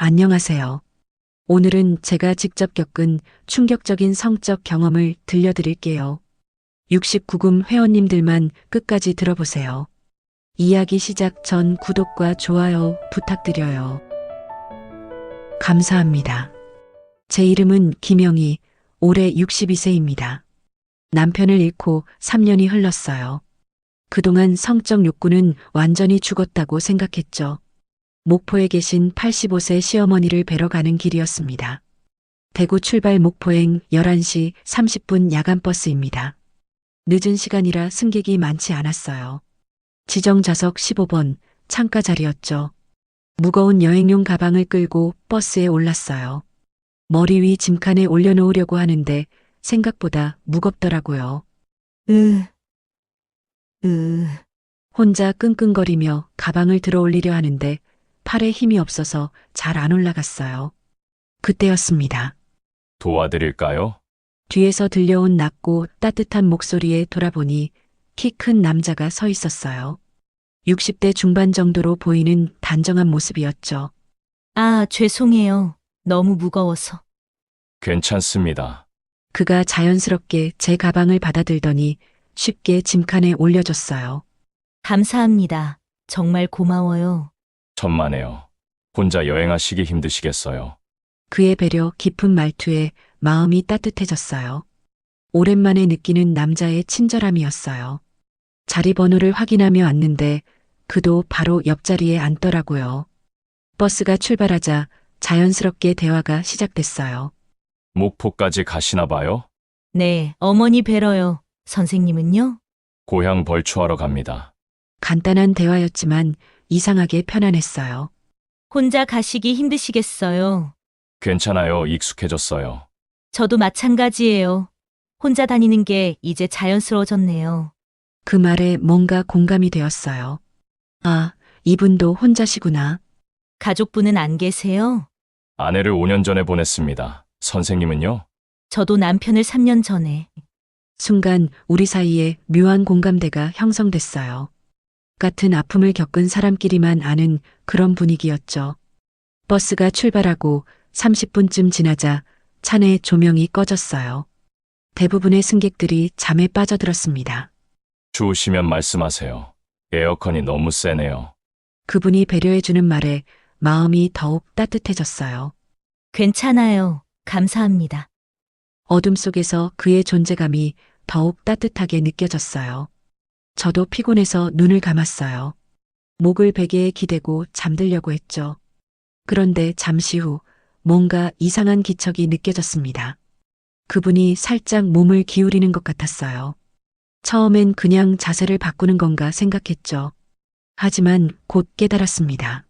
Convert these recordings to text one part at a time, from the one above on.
안녕하세요. 오늘은 제가 직접 겪은 충격적인 성적 경험을 들려드릴게요. 69금 회원님들만 끝까지 들어보세요. 이야기 시작 전 구독과 좋아요 부탁드려요. 감사합니다. 제 이름은 김영희, 올해 62세입니다. 남편을 잃고 3년이 흘렀어요. 그동안 성적 욕구는 완전히 죽었다고 생각했죠. 목포에 계신 85세 시어머니를 뵈러 가는 길이었습니다. 대구 출발 목포행 11시 30분 야간버스입니다. 늦은 시간이라 승객이 많지 않았어요. 지정 좌석 15번 창가 자리였죠. 무거운 여행용 가방을 끌고 버스에 올랐어요. 머리 위 짐칸에 올려놓으려고 하는데 생각보다 무겁더라고요. 혼자 끙끙거리며 가방을 들어 올리려 하는데 팔에 힘이 없어서 잘 안 올라갔어요. 그때였습니다. 도와드릴까요? 뒤에서 들려온 낮고 따뜻한 목소리에 돌아보니 키 큰 남자가 서 있었어요. 60대 중반 정도로 보이는 단정한 모습이었죠. 아, 죄송해요. 너무 무거워서. 괜찮습니다. 그가 자연스럽게 제 가방을 받아들더니 쉽게 짐칸에 올려줬어요. 감사합니다. 정말 고마워요. 천만에요. 혼자 여행하시기 힘드시겠어요. 그의 배려 깊은 말투에 마음이 따뜻해졌어요. 오랜만에 느끼는 남자의 친절함이었어요. 자리 번호를 확인하며 앉는데 그도 바로 옆자리에 앉더라고요. 버스가 출발하자 자연스럽게 대화가 시작됐어요. 목포까지 가시나 봐요? 네, 어머니 뵈러요. 선생님은요? 고향 벌초하러 갑니다. 간단한 대화였지만 이상하게 편안했어요. 혼자 가시기 힘드시겠어요. 괜찮아요. 익숙해졌어요. 저도 마찬가지예요. 혼자 다니는 게 이제 자연스러워졌네요. 그 말에 뭔가 공감이 되었어요. 아, 이분도 혼자시구나. 가족분은 안 계세요? 아내를 5년 전에 보냈습니다. 선생님은요? 저도 남편을 3년 전에. 순간 우리 사이에 묘한 공감대가 형성됐어요. 같은 아픔을 겪은 사람끼리만 아는 그런 분위기였죠. 버스가 출발하고 30분쯤 지나자 차내 조명이 꺼졌어요. 대부분의 승객들이 잠에 빠져들었습니다. 추우시면 말씀하세요. 에어컨이 너무 세네요. 그분이 배려해주는 말에 마음이 더욱 따뜻해졌어요. 괜찮아요. 감사합니다. 어둠 속에서 그의 존재감이 더욱 따뜻하게 느껴졌어요. 저도 피곤해서 눈을 감았어요. 목을 베개에 기대고 잠들려고 했죠. 그런데 잠시 후 뭔가 이상한 기척이 느껴졌습니다. 그분이 살짝 몸을 기울이는 것 같았어요. 처음엔 그냥 자세를 바꾸는 건가 생각했죠. 하지만 곧 깨달았습니다.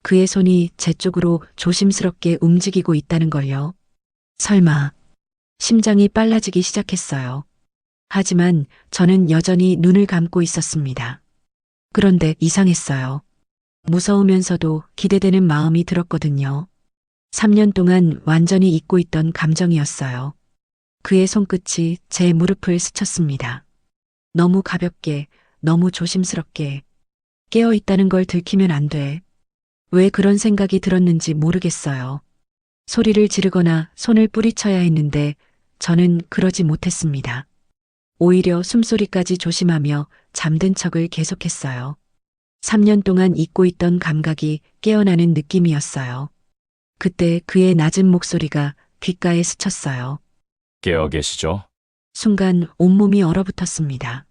그의 손이 제 쪽으로 조심스럽게 움직이고 있다는 걸요. 설마, 심장이 빨라지기 시작했어요. 하지만 저는 여전히 눈을 감고 있었습니다. 그런데 이상했어요. 무서우면서도 기대되는 마음이 들었거든요. 3년 동안 완전히 잊고 있던 감정이었어요. 그의 손끝이 제 무릎을 스쳤습니다. 너무 가볍게, 너무 조심스럽게. 깨어있다는 걸 들키면 안 돼. 왜 그런 생각이 들었는지 모르겠어요. 소리를 지르거나 손을 뿌리쳐야 했는데 저는 그러지 못했습니다. 오히려 숨소리까지 조심하며 잠든 척을 계속했어요. 3년 동안 잊고 있던 감각이 깨어나는 느낌이었어요. 그때 그의 낮은 목소리가 귓가에 스쳤어요. 깨어 계시죠? 순간 온몸이 얼어붙었습니다.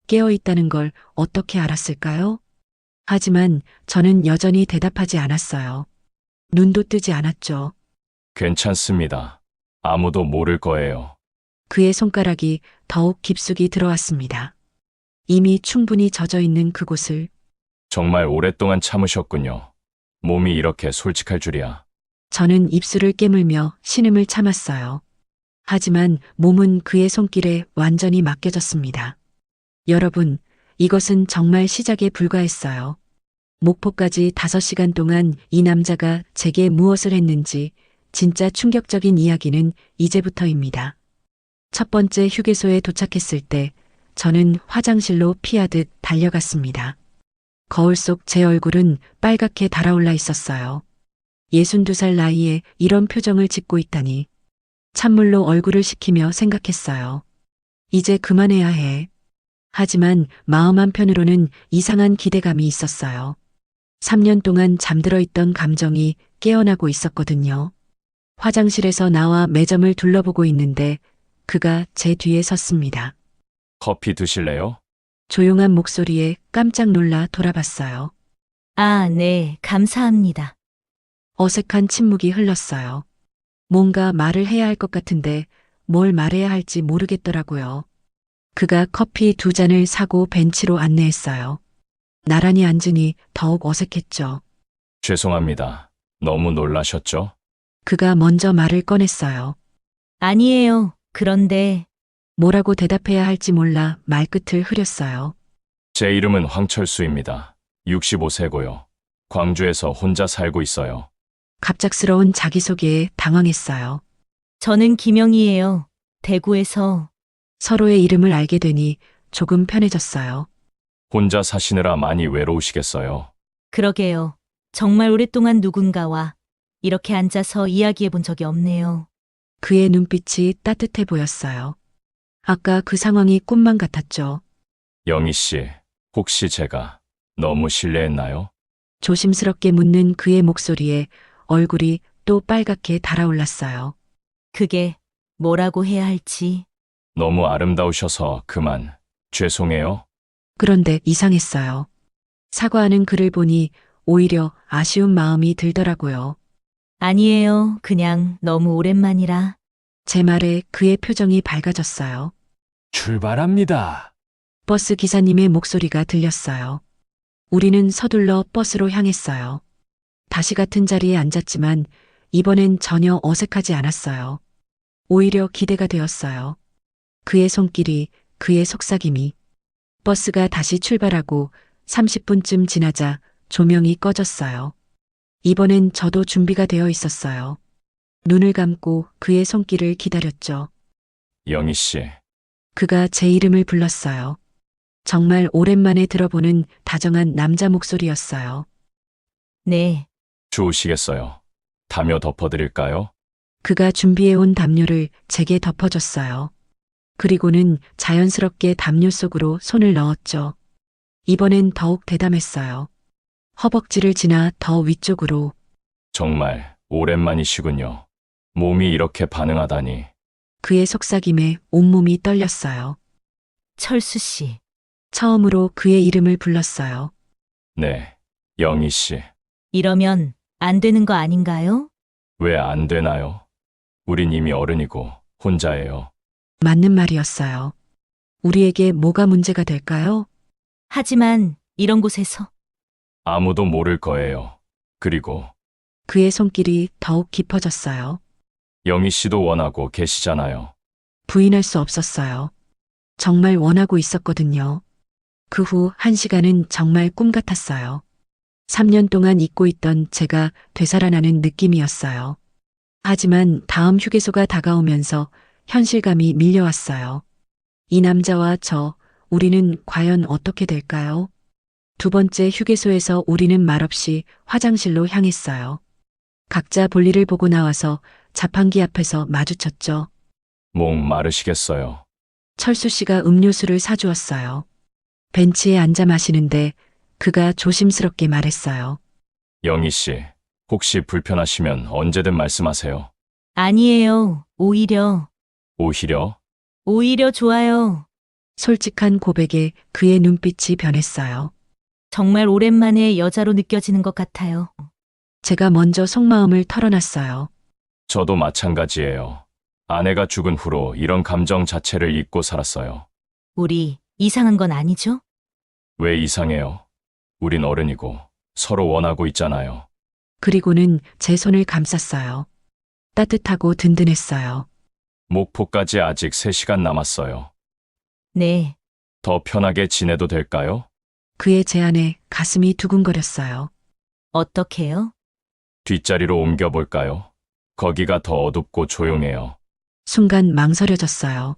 깨어있다는 걸 어떻게 알았을까요? 하지만 저는 여전히 대답하지 않았어요. 눈도 뜨지 않았죠. 괜찮습니다. 아무도 모를 거예요. 그의 손가락이 더욱 깊숙이 들어왔습니다. 이미 충분히 젖어 있는 그곳을. 정말 오랫동안 참으셨군요. 몸이 이렇게 솔직할 줄이야. 저는 입술을 깨물며 신음을 참았어요. 하지만 몸은 그의 손길에 완전히 맡겨졌습니다. 여러분, 이것은 정말 시작에 불과했어요. 목포까지 5시간 동안 이 남자가 제게 무엇을 했는지 진짜 충격적인 이야기는 이제부터입니다. 첫 번째 휴게소에 도착했을 때 저는 화장실로 피하듯 달려갔습니다. 거울 속 제 얼굴은 빨갛게 달아올라 있었어요. 62살 나이에 이런 표정을 짓고 있다니. 찬물로 얼굴을 식히며 생각했어요. 이제 그만해야 해. 하지만 마음 한편으로는 이상한 기대감이 있었어요. 3년 동안 잠들어 있던 감정이 깨어나고 있었거든요. 화장실에서 나와 매점을 둘러보고 있는데 그가 제 뒤에 섰습니다. 커피 드실래요? 조용한 목소리에 깜짝 놀라 돌아봤어요. 아, 네, 감사합니다. 어색한 침묵이 흘렀어요. 뭔가 말을 해야 할 것 같은데 뭘 말해야 할지 모르겠더라고요. 그가 커피 2잔을 사고 벤치로 안내했어요. 나란히 앉으니 더욱 어색했죠. 죄송합니다. 너무 놀라셨죠? 그가 먼저 말을 꺼냈어요. 아니에요. 그런데 뭐라고 대답해야 할지 몰라 말끝을 흐렸어요. 제 이름은 황철수입니다. 65세고요. 광주에서 혼자 살고 있어요. 갑작스러운 자기소개에 당황했어요. 저는 김영희예요. 대구에서. 서로의 이름을 알게 되니 조금 편해졌어요. 혼자 사시느라 많이 외로우시겠어요. 그러게요. 정말 오랫동안 누군가와 이렇게 앉아서 이야기해 본 적이 없네요. 그의 눈빛이 따뜻해 보였어요. 아까 그 상황이 꿈만 같았죠. 영희 씨, 혹시 제가 너무 실례했나요? 조심스럽게 묻는 그의 목소리에 얼굴이 또 빨갛게 달아올랐어요. 그게 뭐라고 해야 할지. 너무 아름다우셔서 그만. 죄송해요. 그런데 이상했어요. 사과하는 그를 보니 오히려 아쉬운 마음이 들더라고요. 아니에요. 그냥 너무 오랜만이라. 제 말에 그의 표정이 밝아졌어요. 출발합니다. 버스 기사님의 목소리가 들렸어요. 우리는 서둘러 버스로 향했어요. 다시 같은 자리에 앉았지만 이번엔 전혀 어색하지 않았어요. 오히려 기대가 되었어요. 그의 손길이, 그의 속삭임이. 버스가 다시 출발하고 30분쯤 지나자 조명이 꺼졌어요. 이번엔 저도 준비가 되어 있었어요. 눈을 감고 그의 손길을 기다렸죠. 영희 씨, 그가 제 이름을 불렀어요. 정말 오랜만에 들어보는 다정한 남자 목소리였어요. 네. 좋으시겠어요. 담요 덮어드릴까요? 그가 준비해온 담요를 제게 덮어줬어요. 그리고는 자연스럽게 담요 속으로 손을 넣었죠. 이번엔 더욱 대담했어요. 허벅지를 지나 더 위쪽으로. 정말 오랜만이시군요. 몸이 이렇게 반응하다니. 그의 속삭임에 온몸이 떨렸어요. 철수 씨. 처음으로 그의 이름을 불렀어요. 네, 영희 씨. 이러면 안 되는 거 아닌가요? 왜 안 되나요? 우린 이미 어른이고 혼자예요. 맞는 말이었어요. 우리에게 뭐가 문제가 될까요? 하지만 이런 곳에서 아무도 모를 거예요. 그리고 그의 손길이 더욱 깊어졌어요. 영희 씨도 원하고 계시잖아요. 부인할 수 없었어요. 정말 원하고 있었거든요. 그 후 1시간은 정말 꿈 같았어요. 3년 동안 잊고 있던 제가 되살아나는 느낌이었어요. 하지만 다음 휴게소가 다가오면서 현실감이 밀려왔어요. 이 남자와 우리는 과연 어떻게 될까요? 2번째 휴게소에서 우리는 말없이 화장실로 향했어요. 각자 볼일을 보고 나와서 자판기 앞에서 마주쳤죠. 목 마르시겠어요. 철수 씨가 음료수를 사주었어요. 벤치에 앉아 마시는데 그가 조심스럽게 말했어요. 영희 씨, 혹시 불편하시면 언제든 말씀하세요. 아니에요. 오히려 오히려 좋아요. 솔직한 고백에 그의 눈빛이 변했어요. 정말 오랜만에 여자로 느껴지는 것 같아요. 제가 먼저 속마음을 털어놨어요. 저도 마찬가지예요. 아내가 죽은 후로 이런 감정 자체를 잊고 살았어요. 우리 이상한 건 아니죠? 왜 이상해요? 우린 어른이고 서로 원하고 있잖아요. 그리고는 제 손을 감쌌어요. 따뜻하고 든든했어요. 목포까지 아직 3시간 남았어요. 네. 더 편하게 지내도 될까요? 그의 제안에 가슴이 두근거렸어요. 어떻게요? 뒷자리로 옮겨볼까요? 거기가 더 어둡고 조용해요. 순간 망설여졌어요.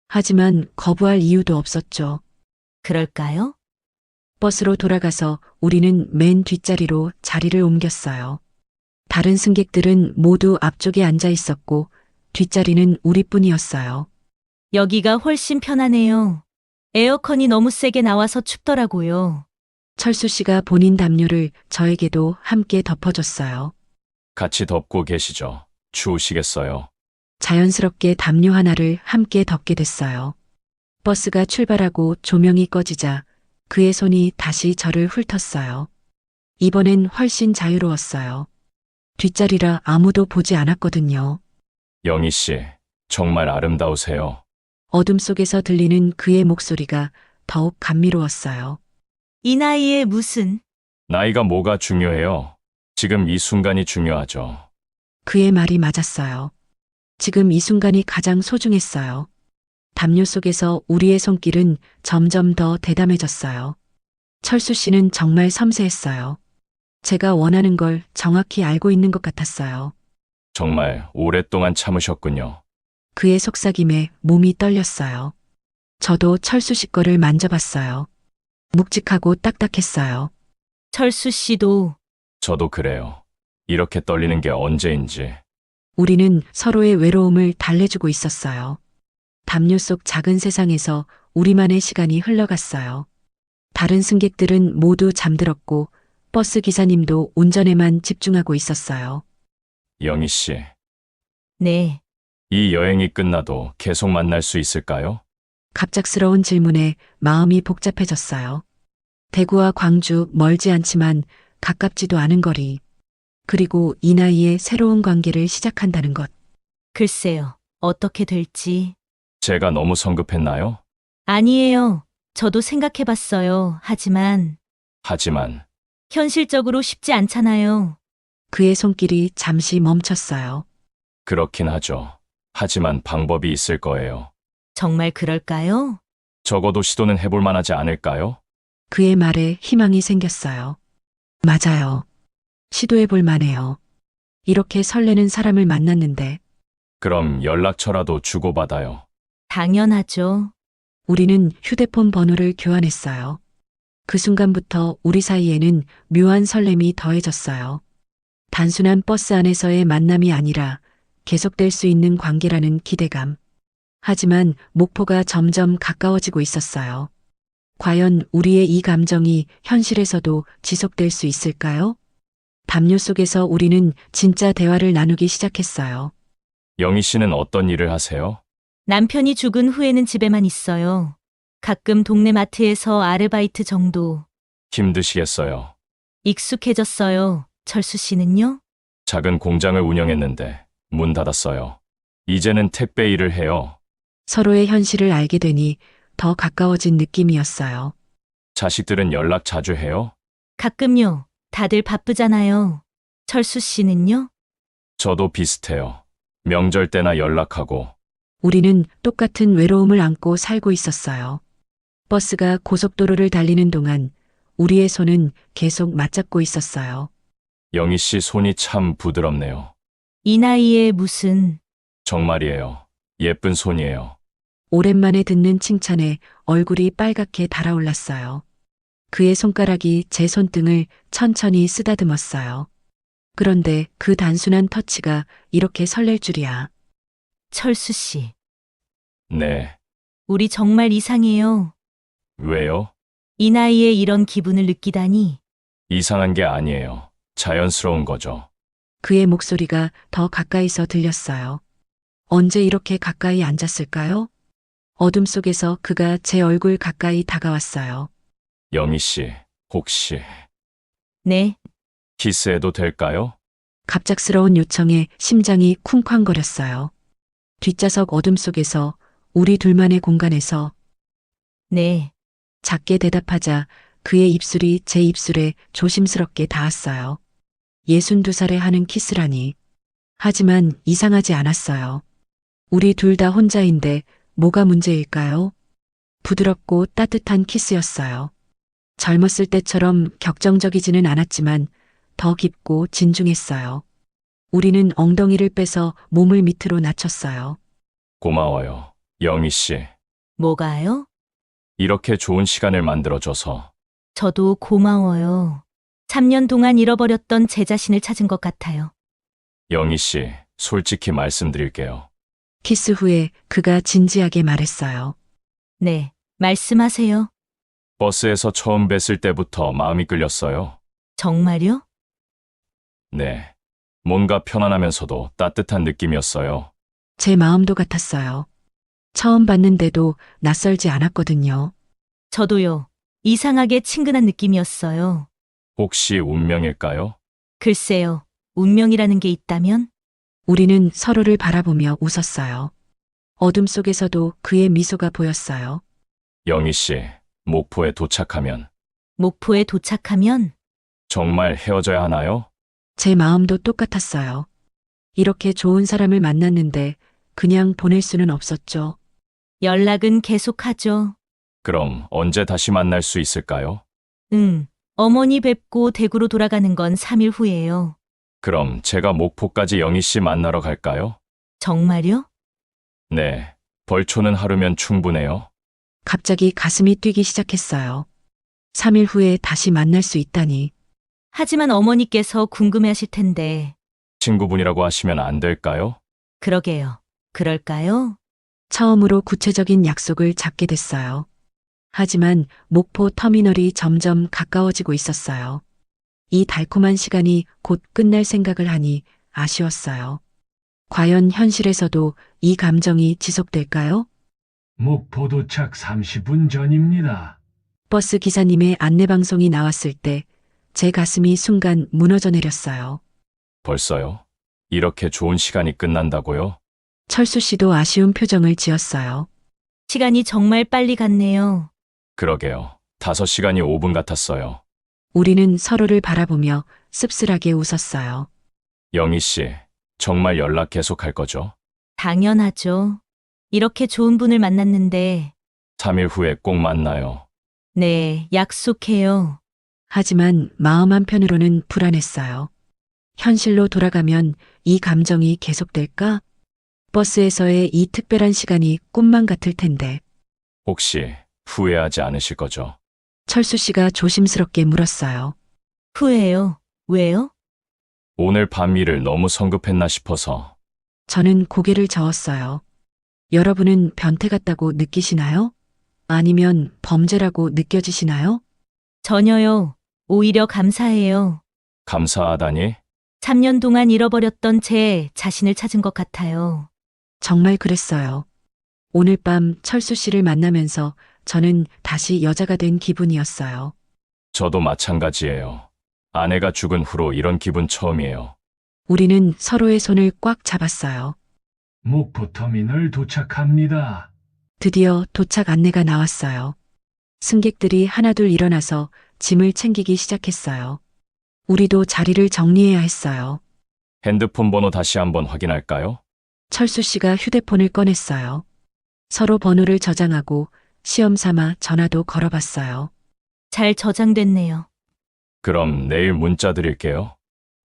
하지만 거부할 이유도 없었죠. 그럴까요? 버스로 돌아가서 우리는 맨 뒷자리로 자리를 옮겼어요. 다른 승객들은 모두 앞쪽에 앉아 있었고 뒷자리는 우리뿐이었어요. 여기가 훨씬 편하네요. 에어컨이 너무 세게 나와서 춥더라고요. 철수 씨가 본인 담요를 저에게도 함께 덮어줬어요. 같이 덮고 계시죠. 추우시겠어요. 자연스럽게 담요 하나를 함께 덮게 됐어요. 버스가 출발하고 조명이 꺼지자 그의 손이 다시 저를 훑었어요. 이번엔 훨씬 자유로웠어요. 뒷자리라 아무도 보지 않았거든요. 영희 씨, 정말 아름다우세요. 어둠 속에서 들리는 그의 목소리가 더욱 감미로웠어요. 이 나이에 무슨, 나이가 뭐가 중요해요? 지금 이 순간이 중요하죠. 그의 말이 맞았어요. 지금 이 순간이 가장 소중했어요. 담요 속에서 우리의 손길은 점점 더 대담해졌어요. 철수 씨는 정말 섬세했어요. 제가 원하는 걸 정확히 알고 있는 것 같았어요. 정말 오랫동안 참으셨군요. 그의 속삭임에 몸이 떨렸어요. 저도 철수 씨 거를 만져봤어요. 묵직하고 딱딱했어요. 철수 씨도 저도 그래요. 이렇게 떨리는 게 언제인지. 우리는 서로의 외로움을 달래주고 있었어요. 담요 속 작은 세상에서 우리만의 시간이 흘러갔어요. 다른 승객들은 모두 잠들었고 버스 기사님도 운전에만 집중하고 있었어요. 영희 씨, 네, 이 여행이 끝나도 계속 만날 수 있을까요? 갑작스러운 질문에 마음이 복잡해졌어요. 대구와 광주 멀지 않지만 가깝지도 않은 거리. 그리고 이 나이에 새로운 관계를 시작한다는 것. 글쎄요. 어떻게 될지. 제가 너무 성급했나요? 아니에요. 저도 생각해봤어요. 하지만 하지만 현실적으로 쉽지 않잖아요. 그의 손길이 잠시 멈췄어요. 그렇긴 하죠. 하지만 방법이 있을 거예요. 정말 그럴까요? 적어도 시도는 해볼 만하지 않을까요? 그의 말에 희망이 생겼어요. 맞아요. 시도해볼 만해요. 이렇게 설레는 사람을 만났는데 그럼 연락처라도 주고받아요. 당연하죠. 우리는 휴대폰 번호를 교환했어요. 그 순간부터 우리 사이에는 묘한 설렘이 더해졌어요. 단순한 버스 안에서의 만남이 아니라 계속될 수 있는 관계라는 기대감. 하지만 목표가 점점 가까워지고 있었어요. 과연 우리의 이 감정이 현실에서도 지속될 수 있을까요? 담요 속에서 우리는 진짜 대화를 나누기 시작했어요. 영희 씨는 어떤 일을 하세요? 남편이 죽은 후에는 집에만 있어요. 가끔 동네 마트에서 아르바이트 정도. 힘드시겠어요. 익숙해졌어요. 철수 씨는요? 작은 공장을 운영했는데 문 닫았어요. 이제는 택배 일을 해요. 서로의 현실을 알게 되니 더 가까워진 느낌이었어요. 자식들은 연락 자주 해요? 가끔요. 다들 바쁘잖아요. 철수 씨는요? 저도 비슷해요. 명절 때나 연락하고. 우리는 똑같은 외로움을 안고 살고 있었어요. 버스가 고속도로를 달리는 동안 우리의 손은 계속 맞잡고 있었어요. 영희 씨 손이 참 부드럽네요. 이 나이에 무슨, 정말이에요. 예쁜 손이에요. 오랜만에 듣는 칭찬에 얼굴이 빨갛게 달아올랐어요. 그의 손가락이 제 손등을 천천히 쓰다듬었어요. 그런데 그 단순한 터치가 이렇게 설렐 줄이야. 철수 씨. 네. 우리 정말 이상해요. 왜요? 이 나이에 이런 기분을 느끼다니. 이상한 게 아니에요. 자연스러운 거죠. 그의 목소리가 더 가까이서 들렸어요. 언제 이렇게 가까이 앉았을까요? 어둠 속에서 그가 제 얼굴 가까이 다가왔어요. 영희 씨, 혹시 네, 키스해도 될까요? 갑작스러운 요청에 심장이 쿵쾅거렸어요. 뒷좌석 어둠 속에서 우리 둘만의 공간에서 네. 작게 대답하자 그의 입술이 제 입술에 조심스럽게 닿았어요. 62살에 하는 키스라니. 하지만 이상하지 않았어요. 우리 둘 다 혼자인데 뭐가 문제일까요? 부드럽고 따뜻한 키스였어요. 젊었을 때처럼 격정적이지는 않았지만 더 깊고 진중했어요. 우리는 엉덩이를 빼서 몸을 밑으로 낮췄어요. 고마워요. 영희 씨, 뭐가요? 이렇게 좋은 시간을 만들어줘서. 저도 고마워요. 3년 동안 잃어버렸던 제 자신을 찾은 것 같아요. 영희 씨, 솔직히 말씀드릴게요. 키스 후에 그가 진지하게 말했어요. 네, 말씀하세요. 버스에서 처음 뵀을 때부터 마음이 끌렸어요. 정말요? 네. 뭔가 편안하면서도 따뜻한 느낌이었어요. 제 마음도 같았어요. 처음 봤는데도 낯설지 않았거든요. 저도요. 이상하게 친근한 느낌이었어요. 혹시 운명일까요? 글쎄요. 운명이라는 게 있다면? 우리는 서로를 바라보며 웃었어요. 어둠 속에서도 그의 미소가 보였어요. 영희 씨, 목포에 도착하면 목포에 도착하면? 정말 헤어져야 하나요? 제 마음도 똑같았어요. 이렇게 좋은 사람을 만났는데 그냥 보낼 수는 없었죠. 연락은 계속하죠. 그럼 언제 다시 만날 수 있을까요? 응. 어머니 뵙고 대구로 돌아가는 건 3일 후예요. 그럼 제가 목포까지 영희 씨 만나러 갈까요? 정말요? 네. 벌초는 하루면 충분해요. 갑자기 가슴이 뛰기 시작했어요. 3일 후에 다시 만날 수 있다니. 하지만 어머니께서 궁금해 하실 텐데. 친구분이라고 하시면 안 될까요? 그러게요. 그럴까요? 처음으로 구체적인 약속을 잡게 됐어요. 하지만 목포 터미널이 점점 가까워지고 있었어요. 이 달콤한 시간이 곧 끝날 생각을 하니 아쉬웠어요. 과연 현실에서도 이 감정이 지속될까요? 목포 도착 30분 전입니다. 버스 기사님의 안내방송이 나왔을 때 제 가슴이 순간 무너져 내렸어요. 벌써요? 이렇게 좋은 시간이 끝난다고요? 철수 씨도 아쉬운 표정을 지었어요. 시간이 정말 빨리 갔네요. 그러게요. 5시간이 5분 같았어요. 우리는 서로를 바라보며 씁쓸하게 웃었어요. 영희 씨, 정말 연락 계속 할 거죠? 당연하죠. 이렇게 좋은 분을 만났는데, 3일 후에 꼭 만나요. 네, 약속해요. 하지만 마음 한편으로는 불안했어요. 현실로 돌아가면 이 감정이 계속될까? 버스에서의 이 특별한 시간이 꿈만 같을 텐데. 혹시 후회하지 않으실 거죠? 철수 씨가 조심스럽게 물었어요. 후회해요. 왜요? 오늘 밤 일을 너무 성급했나 싶어서. 저는 고개를 저었어요. 여러분은 변태 같다고 느끼시나요? 아니면 범죄라고 느껴지시나요? 전혀요. 오히려 감사해요. 감사하다니? 3년 동안 잃어버렸던 제 자신을 찾은 것 같아요. 정말 그랬어요. 오늘 밤 철수 씨를 만나면서 저는 다시 여자가 된 기분이었어요. 저도 마찬가지예요. 아내가 죽은 후로 이런 기분 처음이에요. 우리는 서로의 손을 꽉 잡았어요. 목포 터미널 도착합니다. 드디어 도착 안내가 나왔어요. 승객들이 하나둘 일어나서 짐을 챙기기 시작했어요. 우리도 자리를 정리해야 했어요. 핸드폰 번호 다시 한번 확인할까요? 철수 씨가 휴대폰을 꺼냈어요. 서로 번호를 저장하고 시험 삼아 전화도 걸어봤어요. 잘 저장됐네요. 그럼 내일 문자 드릴게요.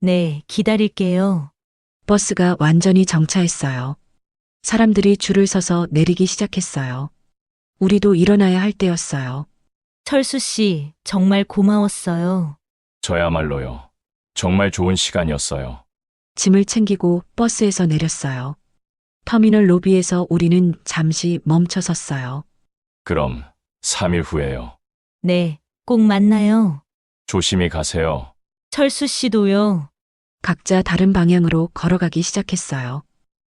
네, 기다릴게요. 버스가 완전히 정차했어요. 사람들이 줄을 서서 내리기 시작했어요. 우리도 일어나야 할 때였어요. 철수 씨, 정말 고마웠어요. 저야말로요. 정말 좋은 시간이었어요. 짐을 챙기고 버스에서 내렸어요. 터미널 로비에서 우리는 잠시 멈춰 섰어요. 그럼 3일 후에요. 네, 꼭 만나요. 조심히 가세요. 철수 씨도요. 각자 다른 방향으로 걸어가기 시작했어요.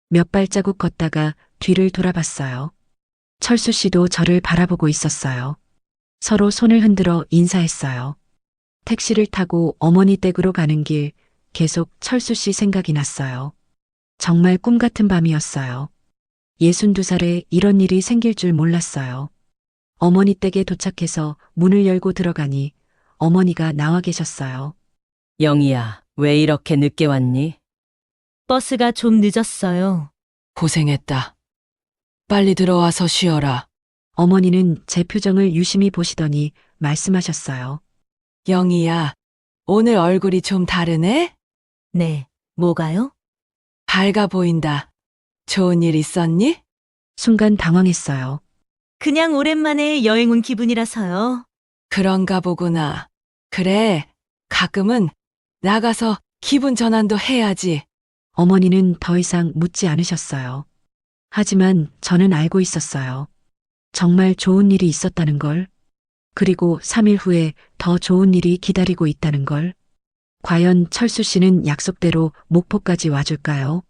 몇 발자국 걷다가 뒤를 돌아봤어요. 철수 씨도 저를 바라보고 있었어요. 서로 손을 흔들어 인사했어요. 택시를 타고 어머니 댁으로 가는 길 계속 철수 씨 생각이 났어요. 정말 꿈 같은 밤이었어요. 62살에 이런 일이 생길 줄 몰랐어요. 어머니 댁에 도착해서 문을 열고 들어가니 어머니가 나와 계셨어요. 영희야, 왜 이렇게 늦게 왔니? 버스가 좀 늦었어요. 고생했다. 빨리 들어와서 쉬어라. 어머니는 제 표정을 유심히 보시더니 말씀하셨어요. 영희야, 오늘 얼굴이 좀 다르네? 네, 뭐가요? 밝아 보인다. 좋은 일 있었니? 순간 당황했어요. 그냥 오랜만에 여행 온 기분이라서요. 그런가 보구나. 그래, 가끔은 나가서 기분 전환도 해야지. 어머니는 더 이상 묻지 않으셨어요. 하지만 저는 알고 있었어요. 정말 좋은 일이 있었다는 걸. 그리고 3일 후에 더 좋은 일이 기다리고 있다는 걸. 과연 철수 씨는 약속대로 목포까지 와줄까요?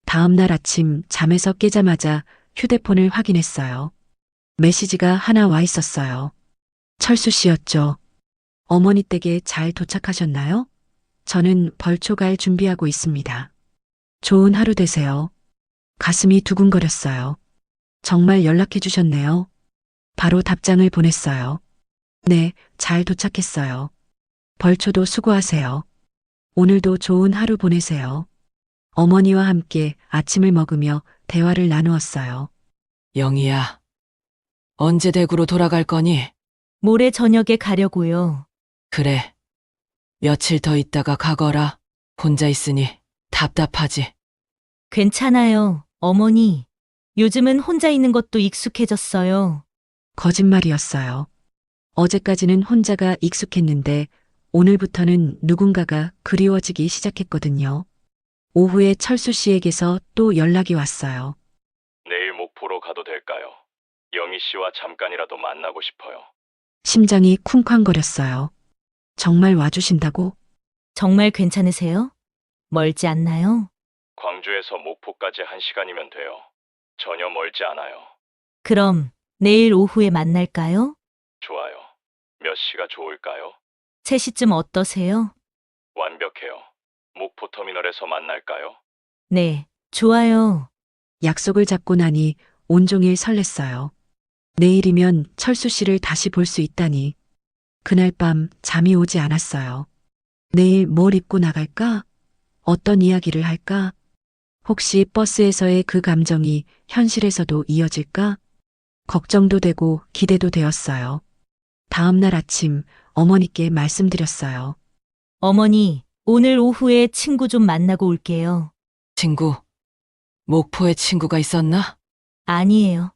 다음 날 아침 잠에서 깨자마자 휴대폰을 확인했어요. 메시지가 하나 와 있었어요. 철수 씨였죠. 어머니 댁에 잘 도착하셨나요? 저는 벌초 갈 준비하고 있습니다. 좋은 하루 되세요. 가슴이 두근거렸어요. 정말 연락해 주셨네요. 바로 답장을 보냈어요. 네, 잘 도착했어요. 벌초도 수고하세요. 오늘도 좋은 하루 보내세요. 어머니와 함께 아침을 먹으며 대화를 나누었어요. 영희야, 언제 대구로 돌아갈 거니? 모레 저녁에 가려고요. 그래. 며칠 더 있다가 가거라. 혼자 있으니 답답하지. 괜찮아요, 어머니. 요즘은 혼자 있는 것도 익숙해졌어요. 거짓말이었어요. 어제까지는 혼자가 익숙했는데 오늘부터는 누군가가 그리워지기 시작했거든요. 오후에 철수 씨에게서 또 연락이 왔어요. 내일 목포로 가도 될까요? 영희 씨와 잠깐이라도 만나고 싶어요. 심장이 쿵쾅거렸어요. 정말 와주신다고? 정말 괜찮으세요? 멀지 않나요? 광주에서 목포까지 1시간이면 돼요. 전혀 멀지 않아요. 그럼 내일 오후에 만날까요? 좋아요. 몇 시가 좋을까요? 3시쯤 어떠세요? 완벽해요. 목포 터미널에서 만날까요? 네, 좋아요. 약속을 잡고 나니 온종일 설렜어요. 내일이면 철수 씨를 다시 볼 수 있다니. 그날 밤 잠이 오지 않았어요. 내일 뭘 입고 나갈까? 어떤 이야기를 할까? 혹시 버스에서의 그 감정이 현실에서도 이어질까? 걱정도 되고 기대도 되었어요. 다음 날 아침 어머니께 말씀드렸어요. 어머니, 오늘 오후에 친구 좀 만나고 올게요. 친구, 목포에 친구가 있었나? 아니에요.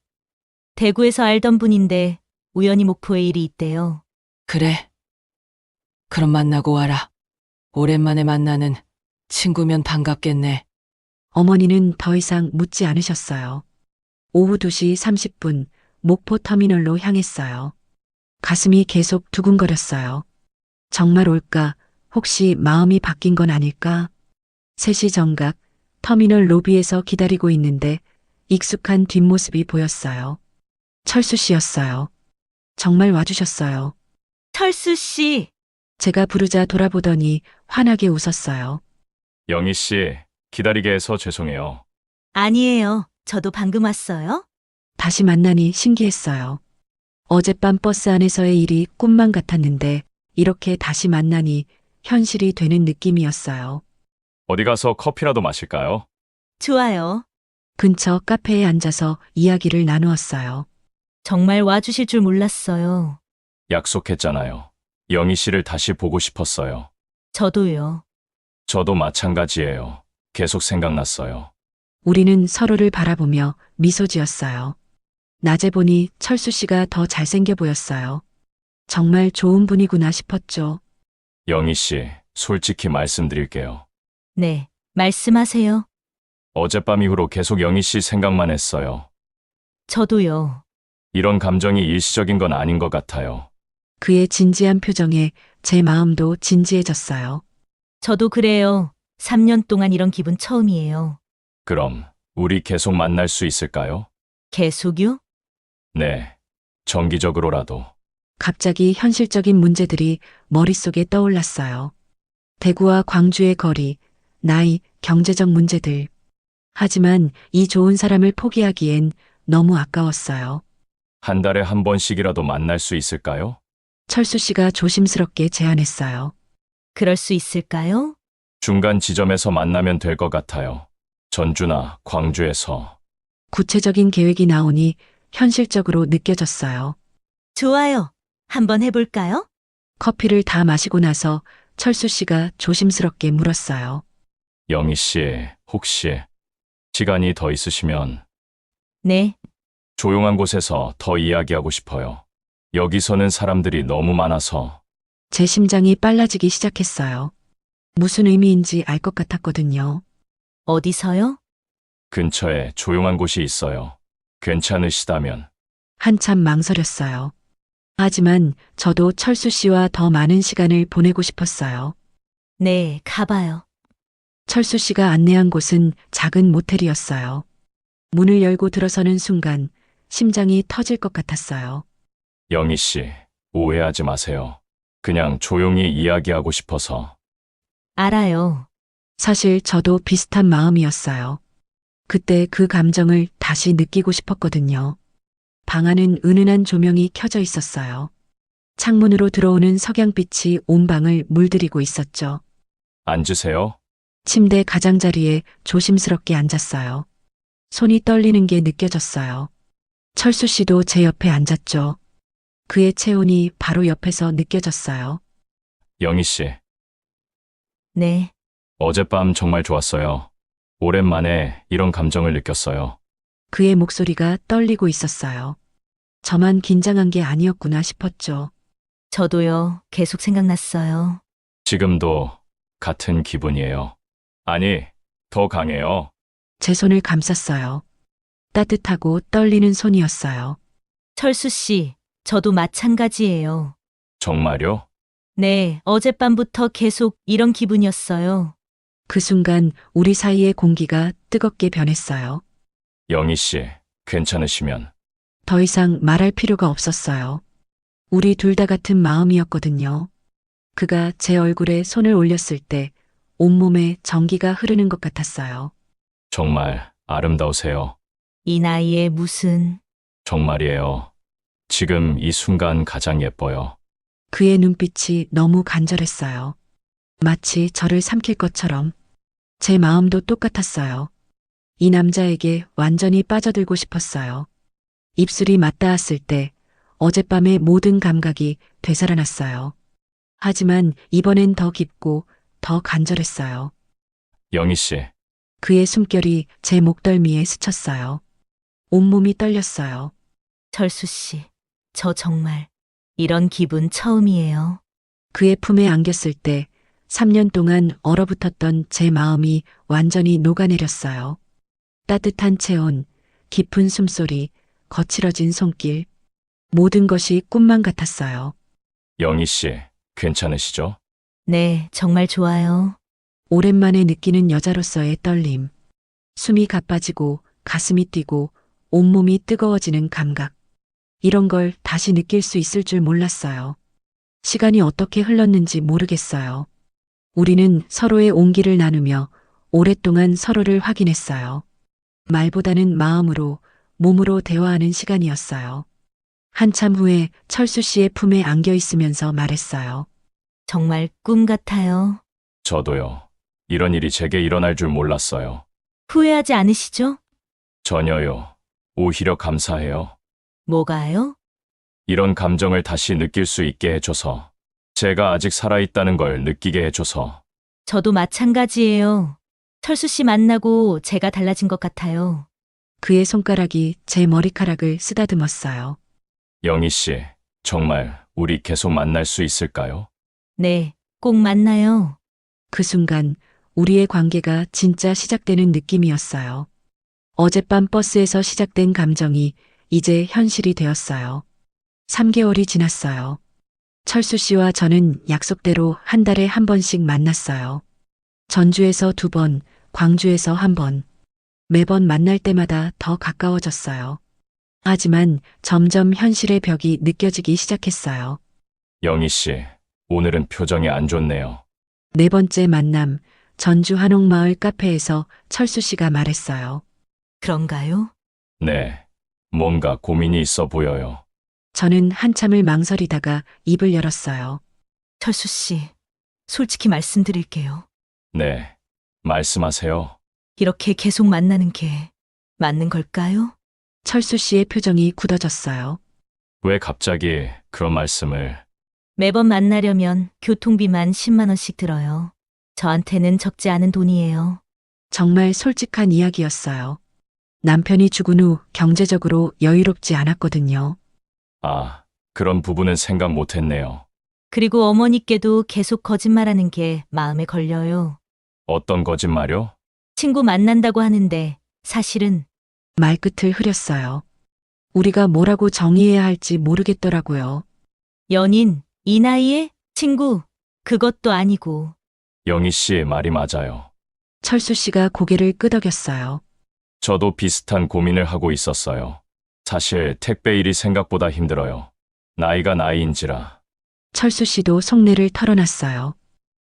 대구에서 알던 분인데 우연히 목포에 일이 있대요. 그래. 그럼 만나고 와라. 오랜만에 만나는 친구면 반갑겠네. 어머니는 더 이상 묻지 않으셨어요. 오후 2시 30분 목포 터미널로 향했어요. 가슴이 계속 두근거렸어요. 정말 올까? 혹시 마음이 바뀐 건 아닐까? 3시 정각 터미널 로비에서 기다리고 있는데 익숙한 뒷모습이 보였어요. 철수 씨였어요. 정말 와주셨어요. 철수 씨, 제가 부르자 돌아보더니 환하게 웃었어요. 영희 씨, 기다리게 해서 죄송해요. 아니에요. 저도 방금 왔어요. 다시 만나니 신기했어요. 어젯밤 버스 안에서의 일이 꿈만 같았는데 이렇게 다시 만나니 현실이 되는 느낌이었어요. 어디 가서 커피라도 마실까요? 좋아요. 근처 카페에 앉아서 이야기를 나누었어요. 정말 와주실 줄 몰랐어요. 약속했잖아요. 영희 씨를 다시 보고 싶었어요. 저도요. 저도 마찬가지예요. 계속 생각났어요. 우리는 서로를 바라보며 미소 지었어요. 낮에 보니 철수 씨가 더 잘생겨 보였어요. 정말 좋은 분이구나 싶었죠. 영희 씨, 솔직히 말씀드릴게요. 네, 말씀하세요. 어젯밤 이후로 계속 영희 씨 생각만 했어요. 저도요. 이런 감정이 일시적인 건 아닌 것 같아요. 그의 진지한 표정에 제 마음도 진지해졌어요. 저도 그래요. 3년 동안 이런 기분 처음이에요. 그럼 우리 계속 만날 수 있을까요? 계속요? 네, 정기적으로라도. 갑자기 현실적인 문제들이 머릿속에 떠올랐어요. 대구와 광주의 거리, 나이, 경제적 문제들. 하지만 이 좋은 사람을 포기하기엔 너무 아까웠어요. 한 달에 한 번씩이라도 만날 수 있을까요? 철수 씨가 조심스럽게 제안했어요. 그럴 수 있을까요? 중간 지점에서 만나면 될 것 같아요. 전주나 광주에서. 구체적인 계획이 나오니 현실적으로 느껴졌어요. 좋아요. 한번 해볼까요? 커피를 다 마시고 나서 철수 씨가 조심스럽게 물었어요. 영희 씨, 혹시 시간이 더 있으시면 네, 조용한 곳에서 더 이야기하고 싶어요. 여기서는 사람들이 너무 많아서. 제 심장이 빨라지기 시작했어요. 무슨 의미인지 알 것 같았거든요. 어디서요? 근처에 조용한 곳이 있어요. 괜찮으시다면. 한참 망설였어요. 하지만 저도 철수 씨와 더 많은 시간을 보내고 싶었어요. 네, 가봐요. 철수 씨가 안내한 곳은 작은 모텔이었어요. 문을 열고 들어서는 순간 심장이 터질 것 같았어요. 영희 씨, 오해하지 마세요. 그냥 조용히 이야기하고 싶어서. 알아요. 사실 저도 비슷한 마음이었어요. 그때 그 감정을 다시 느끼고 싶었거든요. 방 안은 은은한 조명이 켜져 있었어요. 창문으로 들어오는 석양빛이 온 방을 물들이고 있었죠. 앉으세요. 침대 가장자리에 조심스럽게 앉았어요. 손이 떨리는 게 느껴졌어요. 철수 씨도 제 옆에 앉았죠. 그의 체온이 바로 옆에서 느껴졌어요. 영희 씨, 네, 어젯밤 정말 좋았어요. 오랜만에 이런 감정을 느꼈어요. 그의 목소리가 떨리고 있었어요. 저만 긴장한 게 아니었구나 싶었죠. 저도요. 계속 생각났어요. 지금도 같은 기분이에요. 아니, 더 강해요. 제 손을 감쌌어요. 따뜻하고 떨리는 손이었어요. 철수 씨, 저도 마찬가지예요. 정말요? 네, 어젯밤부터 계속 이런 기분이었어요. 그 순간 우리 사이의 공기가 뜨겁게 변했어요. 영희 씨, 괜찮으시면. 더 이상 말할 필요가 없었어요. 우리 둘 다 같은 마음이었거든요. 그가 제 얼굴에 손을 올렸을 때 온몸에 전기가 흐르는 것 같았어요. 정말 아름다우세요. 이 나이에 무슨... 정말이에요. 지금 이 순간 가장 예뻐요. 그의 눈빛이 너무 간절했어요. 마치 저를 삼킬 것처럼. 제 마음도 똑같았어요. 이 남자에게 완전히 빠져들고 싶었어요. 입술이 맞닿았을 때 어젯밤의 모든 감각이 되살아났어요. 하지만 이번엔 더 깊고 더 간절했어요. 영희 씨, 그의 숨결이 제 목덜미에 스쳤어요. 온몸이 떨렸어요. 철수 씨, 저 정말 이런 기분 처음이에요. 그의 품에 안겼을 때 3년 동안 얼어붙었던 제 마음이 완전히 녹아내렸어요. 따뜻한 체온, 깊은 숨소리, 거칠어진 손길. 모든 것이 꿈만 같았어요. 영희 씨, 괜찮으시죠? 네, 정말 좋아요. 오랜만에 느끼는 여자로서의 떨림. 숨이 가빠지고 가슴이 뛰고 온몸이 뜨거워지는 감각. 이런 걸 다시 느낄 수 있을 줄 몰랐어요. 시간이 어떻게 흘렀는지 모르겠어요. 우리는 서로의 온기를 나누며 오랫동안 서로를 확인했어요. 말보다는 마음으로, 몸으로 대화하는 시간이었어요. 한참 후에 철수 씨의 품에 안겨 있으면서 말했어요. 정말 꿈 같아요. 저도요. 이런 일이 제게 일어날 줄 몰랐어요. 후회하지 않으시죠? 전혀요. 오히려 감사해요. 뭐가요? 이런 감정을 다시 느낄 수 있게 해줘서. 제가 아직 살아있다는 걸 느끼게 해줘서. 저도 마찬가지예요. 철수 씨 만나고 제가 달라진 것 같아요. 그의 손가락이 제 머리카락을 쓰다듬었어요. 영희 씨, 정말 우리 계속 만날 수 있을까요? 네, 꼭 만나요. 그 순간 우리의 관계가 진짜 시작되는 느낌이었어요. 어젯밤 버스에서 시작된 감정이 이제 현실이 되었어요. 3개월이 지났어요. 철수 씨와 저는 약속대로 한 달에 한 번씩 만났어요. 전주에서 2번, 광주에서 1번. 매번 만날 때마다 더 가까워졌어요. 하지만 점점 현실의 벽이 느껴지기 시작했어요. 영희 씨, 오늘은 표정이 안 좋네요. 4번째 만남, 전주 한옥마을 카페에서 철수 씨가 말했어요. 그런가요? 네, 뭔가 고민이 있어 보여요. 저는 한참을 망설이다가 입을 열었어요. 철수 씨, 솔직히 말씀드릴게요. 네, 말씀하세요. 이렇게 계속 만나는 게 맞는 걸까요? 철수 씨의 표정이 굳어졌어요. 왜 갑자기 그런 말씀을... 매번 만나려면 교통비만 10만 원씩 들어요. 저한테는 적지 않은 돈이에요. 정말 솔직한 이야기였어요. 남편이 죽은 후 경제적으로 여유롭지 않았거든요. 아, 그런 부분은 생각 못 했네요. 그리고 어머니께도 계속 거짓말하는 게 마음에 걸려요. 어떤 거짓말요? 친구 만난다고 하는데 사실은 말끝을 흐렸어요. 우리가 뭐라고 정의해야 할지 모르겠더라고요. 연인, 이 나이에 친구, 그것도 아니고. 영희 씨 말이 맞아요. 철수 씨가 고개를 끄덕였어요. 저도 비슷한 고민을 하고 있었어요. 사실 택배 일이 생각보다 힘들어요. 나이가 나이인지라. 철수 씨도 속내를 털어놨어요.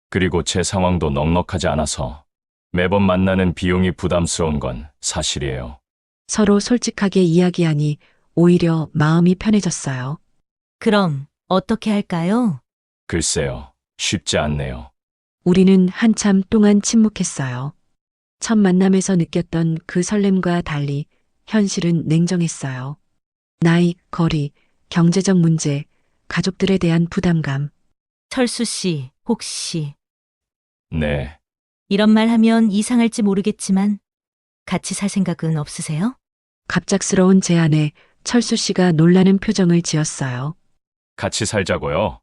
그리고 제 상황도 넉넉하지 않아서 매번 만나는 비용이 부담스러운 건 사실이에요. 서로 솔직하게 이야기하니 오히려 마음이 편해졌어요. 그럼 어떻게 할까요? 글쎄요, 쉽지 않네요. 우리는 한참 동안 침묵했어요. 첫 만남에서 느꼈던 그 설렘과 달리 현실은 냉정했어요. 나이, 거리, 경제적 문제, 가족들에 대한 부담감. 철수 씨, 혹시 네, 이런 말 하면 이상할지 모르겠지만 같이 살 생각은 없으세요? 갑작스러운 제안에 철수 씨가 놀라는 표정을 지었어요. 같이 살자고요.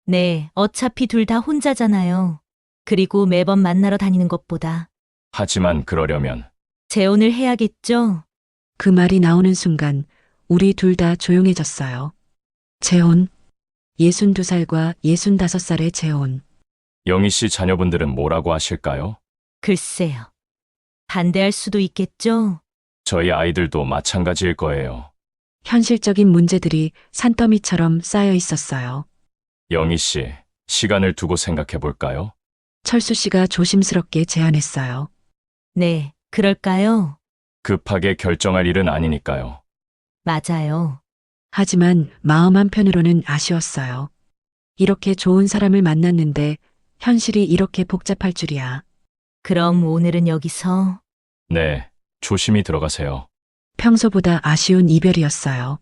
네, 어차피 둘 다 혼자잖아요. 그리고 매번 만나러 다니는 것보다 하지만 그러려면 재혼을 해야겠죠? 그 말이 나오는 순간 우리 둘 다 조용해졌어요. 재혼. 62살과 65살의 재혼. 영희 씨 자녀분들은 뭐라고 하실까요? 글쎄요. 반대할 수도 있겠죠? 저희 아이들도 마찬가지일 거예요. 현실적인 문제들이 산더미처럼 쌓여 있었어요. 영희 씨, 시간을 두고 생각해 볼까요? 철수 씨가 조심스럽게 제안했어요. 네, 그럴까요? 급하게 결정할 일은 아니니까요. 맞아요. 하지만 마음 한편으로는 아쉬웠어요. 이렇게 좋은 사람을 만났는데 현실이 이렇게 복잡할 줄이야. 그럼 오늘은 여기서 네, 조심히 들어가세요. 평소보다 아쉬운 이별이었어요.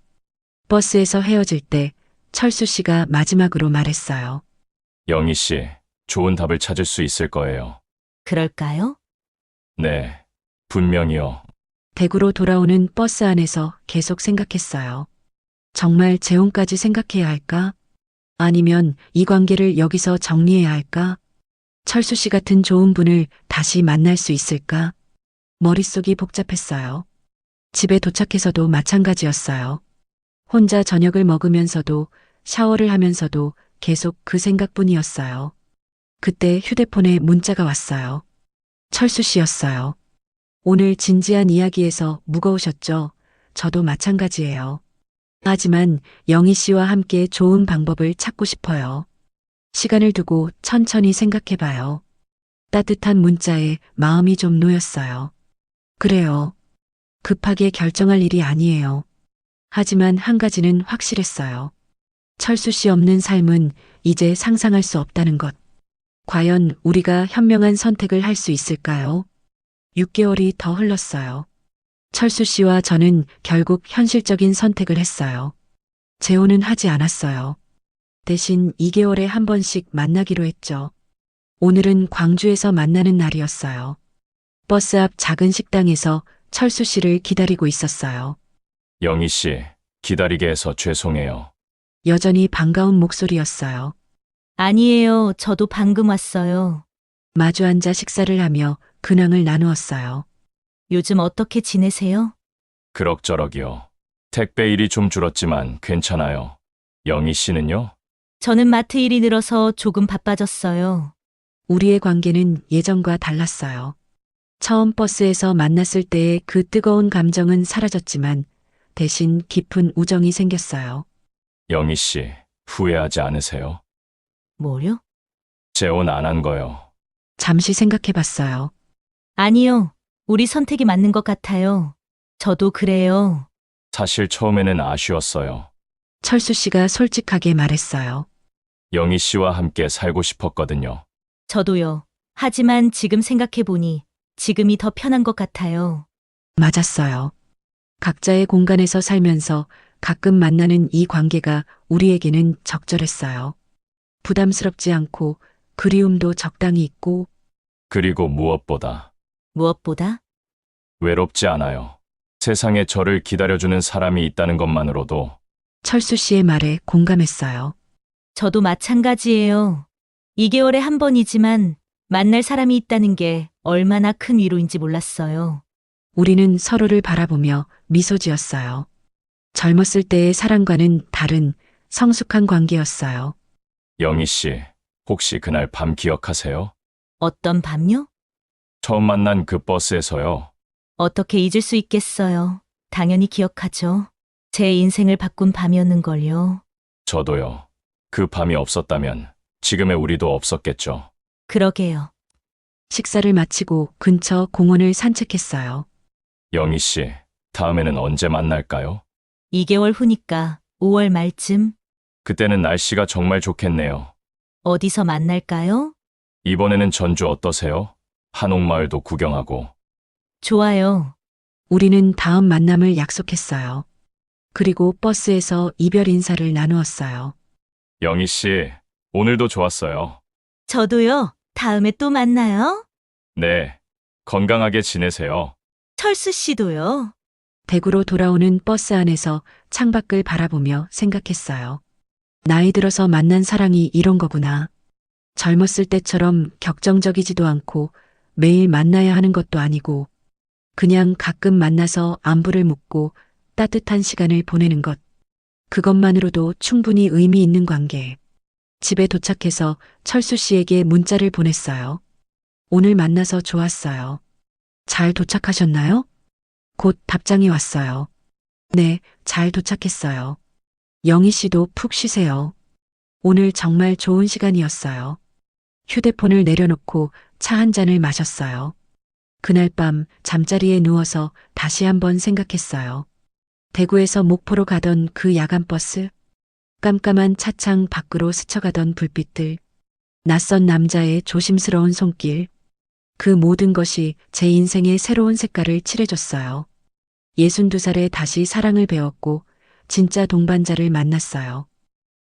버스에서 헤어질 때 철수 씨가 마지막으로 말했어요. 영희 씨, 좋은 답을 찾을 수 있을 거예요. 그럴까요? 네, 분명히요. 대구로 돌아오는 버스 안에서 계속 생각했어요. 정말 재혼까지 생각해야 할까? 아니면 이 관계를 여기서 정리해야 할까? 철수 씨 같은 좋은 분을 다시 만날 수 있을까? 머릿속이 복잡했어요. 집에 도착해서도 마찬가지였어요. 혼자 저녁을 먹으면서도 샤워를 하면서도 계속 그 생각뿐이었어요. 그때 휴대폰에 문자가 왔어요. 철수 씨였어요. 오늘 진지한 이야기에서 무거우셨죠? 저도 마찬가지예요. 하지만 영희 씨와 함께 좋은 방법을 찾고 싶어요. 시간을 두고 천천히 생각해봐요. 따뜻한 문자에 마음이 좀 놓였어요. 그래요. 급하게 결정할 일이 아니에요. 하지만 한 가지는 확실했어요. 철수 씨 없는 삶은 이제 상상할 수 없다는 것. 과연 우리가 현명한 선택을 할 수 있을까요? 6개월이 더 흘렀어요. 철수 씨와 저는 결국 현실적인 선택을 했어요. 재혼은 하지 않았어요. 대신 2개월에 한 번씩 만나기로 했죠. 오늘은 광주에서 만나는 날이었어요. 버스 앞 작은 식당에서 철수 씨를 기다리고 있었어요. 영희 씨, 기다리게 해서 죄송해요. 여전히 반가운 목소리였어요. 아니에요. 저도 방금 왔어요. 마주 앉아 식사를 하며 근황을 나누었어요. 요즘 어떻게 지내세요? 그럭저럭이요. 택배 일이 좀 줄었지만 괜찮아요. 영희 씨는요? 저는 마트 일이 늘어서 조금 바빠졌어요. 우리의 관계는 예전과 달랐어요. 처음 버스에서 만났을 때의 그 뜨거운 감정은 사라졌지만 대신 깊은 우정이 생겼어요. 영희 씨, 후회하지 않으세요? 뭐요? 재혼 안 한 거요. 잠시 생각해 봤어요. 아니요. 우리 선택이 맞는 것 같아요. 저도 그래요. 사실 처음에는 아쉬웠어요. 철수 씨가 솔직하게 말했어요. 영희 씨와 함께 살고 싶었거든요. 저도요. 하지만 지금 생각해보니 지금이 더 편한 것 같아요. 맞았어요. 각자의 공간에서 살면서 가끔 만나는 이 관계가 우리에게는 적절했어요. 부담스럽지 않고 그리움도 적당히 있고 그리고 무엇보다 무엇보다 외롭지 않아요. 세상에 저를 기다려주는 사람이 있다는 것만으로도 철수 씨의 말에 공감했어요. 저도 마찬가지예요. 2개월에 한 번이지만 만날 사람이 있다는 게 얼마나 큰 위로인지 몰랐어요. 우리는 서로를 바라보며 미소 지었어요. 젊었을 때의 사랑과는 다른 성숙한 관계였어요. 영희 씨, 혹시 그날 밤 기억하세요? 어떤 밤요? 처음 만난 그 버스에서요. 어떻게 잊을 수 있겠어요. 당연히 기억하죠. 제 인생을 바꾼 밤이었는걸요. 저도요. 그 밤이 없었다면 지금의 우리도 없었겠죠. 그러게요. 식사를 마치고 근처 공원을 산책했어요. 영희 씨, 다음에는 언제 만날까요? 2개월 후니까 5월 말쯤 그때는 날씨가 정말 좋겠네요. 어디서 만날까요? 이번에는 전주 어떠세요? 한옥마을도 구경하고. 좋아요. 우리는 다음 만남을 약속했어요. 그리고 버스에서 이별 인사를 나누었어요. 영희 씨, 오늘도 좋았어요. 저도요. 다음에 또 만나요. 네, 건강하게 지내세요. 철수 씨도요. 대구로 돌아오는 버스 안에서 창밖을 바라보며 생각했어요. 나이 들어서 만난 사랑이 이런 거구나. 젊었을 때처럼 격정적이지도 않고 매일 만나야 하는 것도 아니고 그냥 가끔 만나서 안부를 묻고 따뜻한 시간을 보내는 것. 그것만으로도 충분히 의미 있는 관계. 집에 도착해서 철수 씨에게 문자를 보냈어요. 오늘 만나서 좋았어요. 잘 도착하셨나요? 곧 답장이 왔어요. 네, 잘 도착했어요. 영희 씨도 푹 쉬세요. 오늘 정말 좋은 시간이었어요. 휴대폰을 내려놓고 차 한 잔을 마셨어요. 그날 밤 잠자리에 누워서 다시 한번 생각했어요. 대구에서 목포로 가던 그 야간버스, 깜깜한 차창 밖으로 스쳐가던 불빛들, 낯선 남자의 조심스러운 손길, 그 모든 것이 제 인생에 새로운 색깔을 칠해줬어요. 62살에 다시 사랑을 배웠고 진짜 동반자를 만났어요.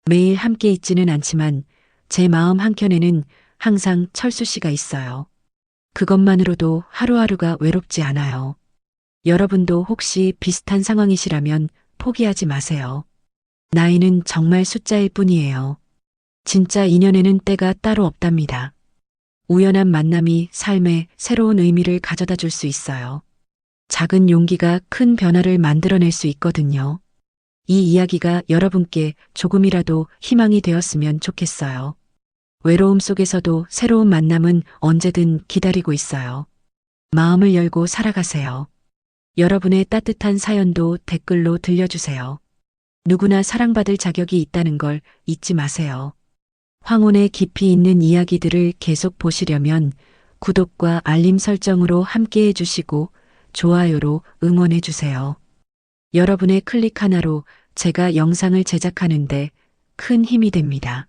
매일 함께 있지는 않지만 제 마음 한켠에는 항상 철수 씨가 있어요. 그것만으로도 하루하루가 외롭지 않아요. 여러분도 혹시 비슷한 상황이시라면 포기하지 마세요. 나이는 정말 숫자일 뿐이에요. 진짜 인연에는 때가 따로 없답니다. 우연한 만남이 삶에 새로운 의미를 가져다 줄 수 있어요. 작은 용기가 큰 변화를 만들어낼 수 있거든요. 이 이야기가 여러분께 조금이라도 희망이 되었으면 좋겠어요. 외로움 속에서도 새로운 만남은 언제든 기다리고 있어요. 마음을 열고 살아가세요. 여러분의 따뜻한 사연도 댓글로 들려주세요. 누구나 사랑받을 자격이 있다는 걸 잊지 마세요. 황혼의 깊이 있는 이야기들을 계속 보시려면 구독과 알림 설정으로 함께 해주시고 좋아요로 응원해주세요. 여러분의 클릭 하나로 제가 영상을 제작하는데 큰 힘이 됩니다.